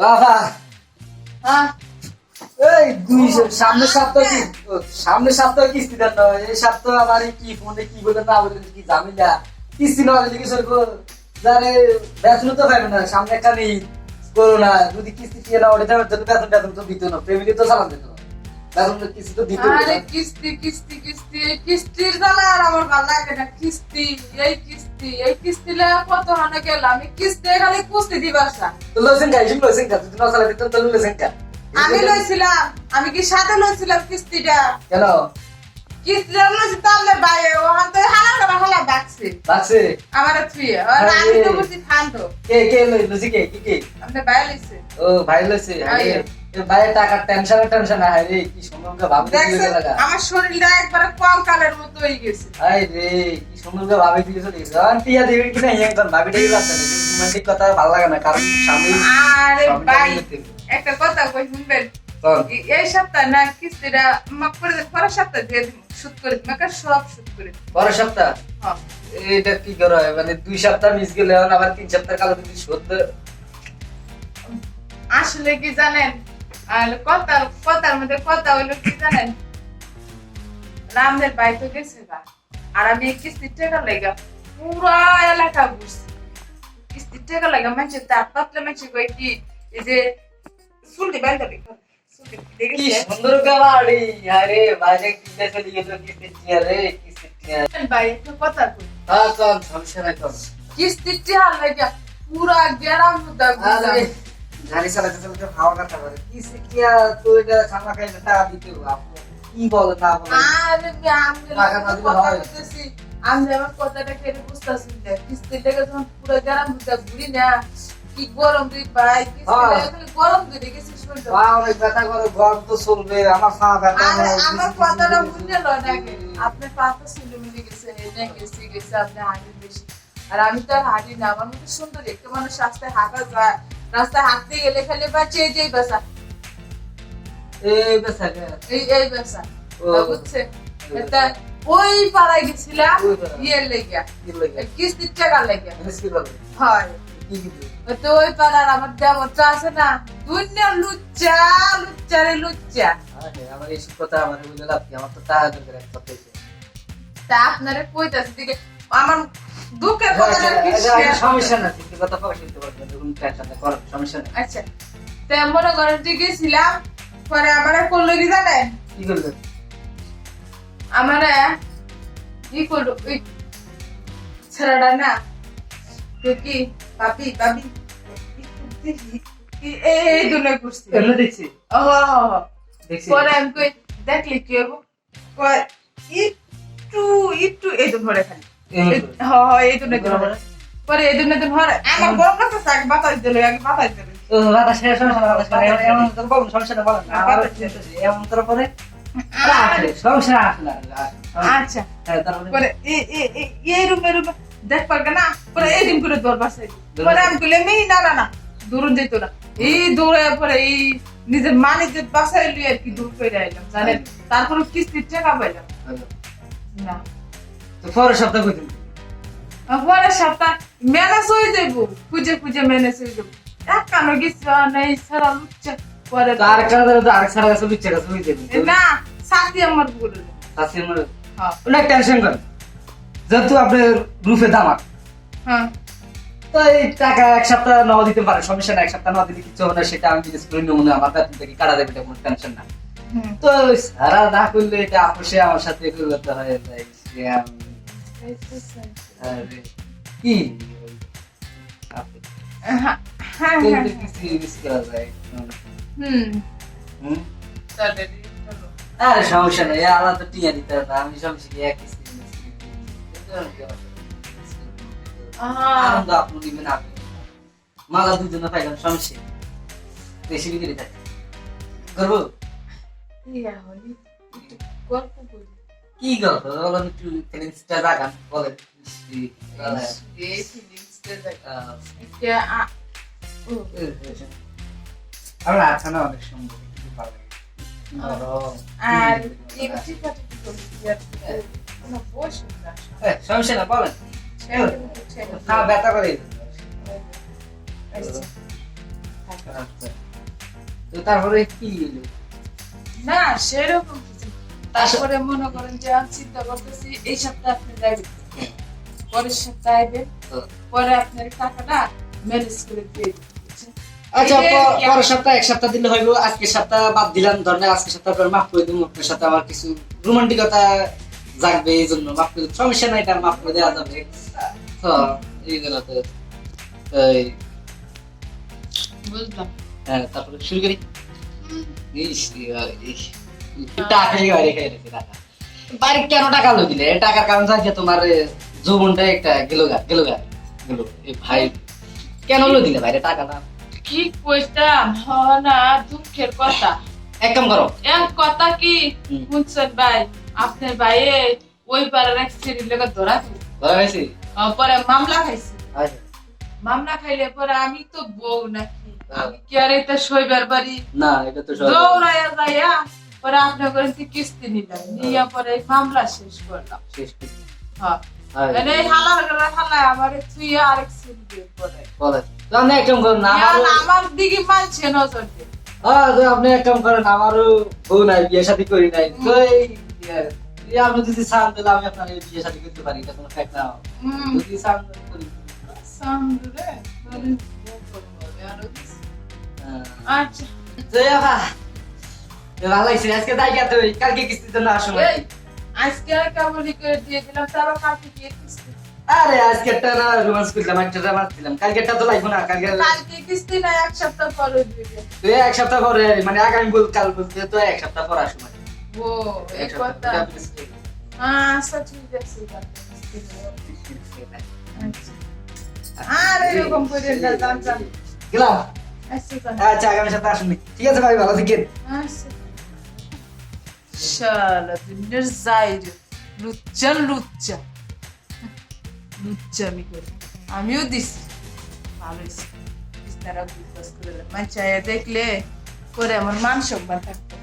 বাবা হ্যাঁ এই সামনের সপ্তাহে কিস্তি দেন না, এই সপ্তাহে আবার কি ফোনে কি বলে না বলে কি ঝামেলা, কিস্তি না হলে কি সরব যারে বেতন তো পাবে না, সামনে একটা নেই করোনা, যদি কিস্তি দিয়ে না ওঠে তাহলে বেতন বেতন তো দিত না, ফ্যামিলি তো চালান দিত না, বেতন কিস্তি তো দিত আরে কিস্তি কিস্তি কিস্তি এই কিস্তির জ্বালা আর আমার ভালো লাগে না। কিস্তি এই কিস্তিলে কত হানে গেল, আমি কিস্তি খালি কুস্তি দিবাসা। তো লসেন কা ইসুম লসেন কা যদি না চালা দিত তো লসেন কা আমি লইছিলাম, আমি কি সাথে লইছিলাম কিস্তিটা, কেন কিস্তিটা লইছি তাহলে বাইরে ওখান থেকে হালা ডাকছে বাসে আমার থুয়ে আর আমি তো বুঝি খান্ত কে লসি কে কি আপনি বাইরে লইছে। ও ভাই লসি ভাই টাকা টেনশন না হাই রে, কি সুন্দর ভাবে দেখছেন দিলে লাগা আমার শরীরটা একবার কঙ্কালের মতো হয়ে গেছে। আই রে কি সুন্দর ভাবে দিলে চলে গেছে, আর টিয়া দেবেন কি না একদম ভাবিটাই বাচ্চা না, রোমান্টিক কথা ভালো লাগে না, কারণ স্বামী আরে ভাই একটা কথা কই শুনবেন, এই সপ্তাহ না কিস্তিটা মাফ করে দেন, পরের সপ্তাহ দিয়ে দিন, সুদ করে দিন, আমাকে সব সুদ করে দিন। পরের সপ্তাহ হ্যাঁ এটা কি করা হয়, মানে 2 সপ্তাহ মিস গেলে আবার 3 সপ্তাহ কালো যদি শোধ আসলে কি জানেন, আর কথার মধ্যে কথা হইলো কি জানেন, রামদের বাড়িতে গেছে গা, আর আমি এই কিস্তির টাকা লাগা পুরা এলাকা ঘুরছি, কিস্তির টাকা লাগা মানুষের তার পাতলে মানুষের কই কি এই যে চুলটি বাইন্দা রেখে চুলটি কি দেখেছে সুন্দর গাড়ি, আরে বাইরে কিনতে চলে গেল কিস্তি টিয়া রে, কিস্তি টিয়া ভাই একটা কথা কই, হ্যাঁ চল সমস্যা নাই চল কিস্তির টাকা লাগা পুরা গ্রাম মুদা আরে গাড়ি চালাতে চালাতে হাওয়া কাটা পারে, কিস্তি টিয়া তো এটা খানা খাইলে টাকা দিতে হবে, আপনি কি বলে না বলে আরে আমি টাকা না দিলে কথা হয়? বলতেছি, আমি আমার কথাটা কেটে বুঝতেছি না, কিস্তির টাকা যখন পুরো গ্রাম মুদা ঘুরি না, কি গরম রে ভাই, কিস্তির টাকা খালি গরম ধরে গেছে শরীরটা। অনেক ব্যথা করে, গরম তো চলবে, আমার পা ব্যথা আরে হয়, আমার কথাটা বুঝলে লয় নাকি, আপনি পাতা ছিলে মিলে গেছে, এটা গেছে আপনি হাঁটি বেশি, আর আমি তো আর হাঁটি না, আমার মতো সুন্দর একটা মানুষ রাস্তায় হাঁটা যায়, রাস্তায় হাঁটতে গেলে খালি বাঁচে যেই বাসা, এই ব্যথা কে এই বাসা ও বুঝছে, এটা ওই পাড়ায় গেছিলাম ওই পাড়ায়? ইয়ের লেগে, কি লাগে কিস্তির টাকা লেগে, মিসকি বলে হয় কি কি তো ওই পাড়ার আমার দেবরটা আছে না, দুনিয়া লুচ্চা লুচ্চা রে লুচ্চা, আরে আমার এই সব কথা আমার বুঝে লাভ কি, আমার তো টাকা দরকার এক কথা হইছে। তা আপনারে কইতাছি দিকে আমার দুঃখের কথা সমস্যা না, কিন্তু কথা পাওয়া শুনতে পারবেন, কোনো টেনশন না কর, সমস্যা নেই। আচ্ছা তো মনে করেন যে গেছিলাম, পরে আমার করলো কি জানেন, কি করবে আমার ই করলো ওই ছেলেটা না তো কি বাবি এই দুনে করছি, এমনি দেখছি দেখছি পরে আমি কই দেখলি কি হবো, কয় একটু এই দুন ধরে খালি এই দুনে ধরে, পরে এই দুনে ধরে আমার গরম লাগছে, আগে বাতাস দিল, আগে বাতাস দিল, ও বাতাস শেষ সমস্যা না, বাতাস করে এমন তো বলুন, সমস্যা না বলেন, আমার চিন্তাছি এমন তোর পরে আসলে সমস্যা আসলে আচ্ছা হ্যাঁ তারপরে পরে এই রুমে দেখ পারবে না, পরে এই দিন করে দৌড় বাসাই, পরে আমি বলে না দূর যেত না, এই দৌড়ে পরে এই নিজের যে বাসায় লিয়ে আর কি দূর করে আইলাম জানেন, তারপরে কিস্তির টাকা পাইলাম না, তো পরের সপ্তাহ কইতেন পরের সপ্তাহ ম্যানেজ হয়ে যাবো, খুঁজে ম্যানেজ হয়ে যাবো, এক কানো গেছি নেই সারা লুচ্চা, পরে আর কারণে তো আরেক সারা কাছে বিচ্ছে কাছে হই যাবে না সাথী আমার বলে কাছে আমার হ্যাঁ অনেক টেনশন করেন, যেহেতু আপনার রুফে দামাক, হ্যাঁ তো এই টাকা এক সপ্তাহ নাও দিতে পারে, সমস্যা না, এক সপ্তাহ না দিলে কিছু হবে না, সেটা আমি জিজ্ঞেস করে নেবো না, আমার বেতন থেকে কাটা দেবে, এটা কোনো টেনশন না। তো সারা না করলে এটা আপোষে আমার সাথে করতে হয় তাই আরে কি হ্যাঁ কিছু মিস করা যায় হুম হুম তাড়াতাড়ি চলো। আরে সমস্যা নেই, আলাদা তো টিয়া দিতে হবে, আমি সমস্যা কি এক আনন্দ আপনি নিবেন, আপনি মালা দুজনে পাইলাম, সমস্যা বেশি বিক্রি থাকে করবো ইয়া হলি একটু গল্প করি, কি গল্প বলেন, একটু ফিলিংসটা রাখান বলেন। এই ফিলিংসটা দেখ ও আমরা আছানা অনেক সুন্দর, খুব ভালো লাগে আর এই চিন্তাটা কি করবি কোনো বস না, সমস্যা না বলেন, ছেড়ে না ব্যথা করে আচ্ছা থাকে। আচ্ছা। তো তারপরে কি হলো? না সেরকম কিছু না। তারপরে মনে করেন যে আমি চিন্তা করতেছি এই সপ্তাহে আপনি যাবেন, পরের সপ্তাহে আইবেন, পরে আপনার টাকাটা ম্যানেজ করে দিয়ে দিবেন, বুঝছেন? আচ্ছা এই যে পরের সপ্তাহ এক সপ্তাহ দিলে হইব, আজকে সপ্তাহ বাদ দিলাম, ধরেন আজকে সপ্তাহ পরে মাফ করে দিব, আপনার সাথে আমার কিছু রোমান্টিকতা জাগবে, এই জন্য মাফ করে দিবো। সমস্যা নাই, এটা মাফ করে দেওয়া যাবে। তো এইগুলো তো এই, বুঝলাম। হ্যাঁ, তারপরে শুরু করি। হুম, ইস, ইস, টাকা খেয়ে বাইরে খেয়ে রেখে টাকা বাড়ি কেন টাকা লো দিলে? টাকার কারণ থাকে তোমার যৌবনটা একটা গেল এই ভাই কেন লো দিলে বাইরে টাকাটা? কি কইতাম না, দুঃখের কথা। এক কাম করো। এক কথা কি হুম। শুনছেন ভাই, আপনার ভাইয়ে ওই পাড়ার এক শ্রেণীর লোকের ধরা খাইছে। ধরা হয়েছি? পরে মামলা খাইছে। আচ্ছা। মামলা খাইলে পরে আমি তো বউ নাকি, হ্যাঁ। আমি কি আর এটা শৈবার বাড়ি না, এটা তো সহজ। দৌড়াইয়া যাইয়া পরে আপনার করে কিস্তি নিলাম, নিয়ে পরে এই মামলা শেষ করলাম। শেষ করি। হ্যাঁ, আচ্ছা। মানে এই হালায় আমারে থুইয়া আরেক শ্রেণী দিয়ে পরে বলে। তো আপনি এক কাম করেন না, আমার দিকে মানছে নজর দিয়ে। তো আপনি এক কাম করেন, আমারও বউ নাই, বিয়ে শাদী করি নাই, তো আপনি যদি চান তাহলে আমি আপনার বিয়ে শাদী করতে পারি, এটা কোনো ফ্যাক্ট না। যদি চান তাহলে করি। সামনে বউ করবো, আরো কিছু। হ্যাঁ। আচ্ছা জয় বাবা, ভালো লাগছে। আজকে যাই গিয়া তুই, কালকে কিস্তিতে না সময়। এই, আজকে আর কেমনই করে দিয়ে দিলাম, তারপর কালকে দিয়ে কিস্তি। আরে আজকেরটা না রোমান্স করলাম, একটা রোমান্স দিলাম, কালকেরটা তো লাগবে না। কালকে কিস্তি না এক সপ্তাহ পরে দিবে। তুই এক সপ্তাহ পরে, মানে আগামী কাল বলতে তো এক সপ্তাহ পর আসো। ও এই এক সপ্তাহ কথা। পরে আপনি কিস্তি দেবেন। আচ্ছা ঠিক আছে, কালকে কিস্তি দেবো। আচ্ছা। আর এরকম করে না জান। গেলাম। আচ্ছা জান। আচ্ছা, আগামী সপ্তাহে আসুন। ঠিক আছে ভাই, ভালো থাকেন। আচ্ছা। শালা দিনের যাইরে লুচ্চা লুচ্চা লুচ্চা আমি করি, আমিও দিছি ভালো হয়েছে। বিস্তারা বুঝবাস করে মাঞ্চায় দেখলে করে আমার মান সম্মান থাকতো।